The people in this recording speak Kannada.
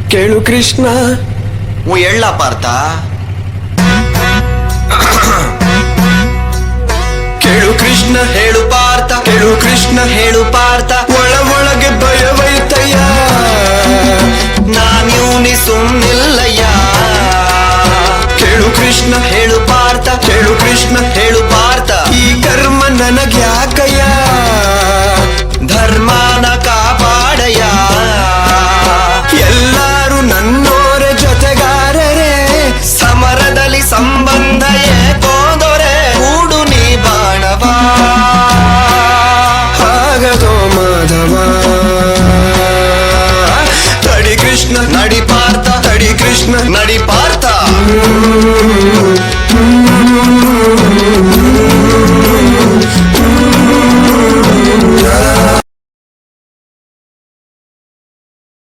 ಕೇಳು ಕೃಷ್ಣ. ಎಳ್ಳ ಪಾರ್ಥ. ಕೇಳು ಕೃಷ್ಣ, ಹೇಳು ಪಾರ್ಥ. ಕೇಳು ಕೃಷ್ಣ, ಹೇಳು ಪಾರ್ಥ. ಒಳಗೆ ಭಯವೈತಯ್ಯ, ನಾನ್ಯೂನಿ ಸುಮ್ನಿಲ್ಲಯ್ಯ. ಕೇಳು ಕೃಷ್ಣ, ಹೇಳು ಪಾರ್ಥ. ಕೇಳು ಕೃಷ್ಣ, ಹೇಳು ಪಾರ್ಥ. ಈ ಕರ್ಮ ನನಗ್ಯಾಕಯ್ಯ, ಧರ್ಮನ ಕಾಪಾಡಯ್ಯ. ಎಲ್ಲಾರು ನನ್ನೋರ ಜೊತೆಗಾರರೇ, ಸಮರದಲ್ಲಿ ಸಂಬಂಧ ಏಕೋದೊರೆ. ಕೂಡು ನೀ ಬಾಣವ. ಆಗದೋ ಮಾಧವ. ತಡಿ ಕೃಷ್ಣ, ನಡಿ ಪಾರ್ಥ. ತಡಿ ಕೃಷ್ಣ, ನಡಿ ಪಾರ್ಥ.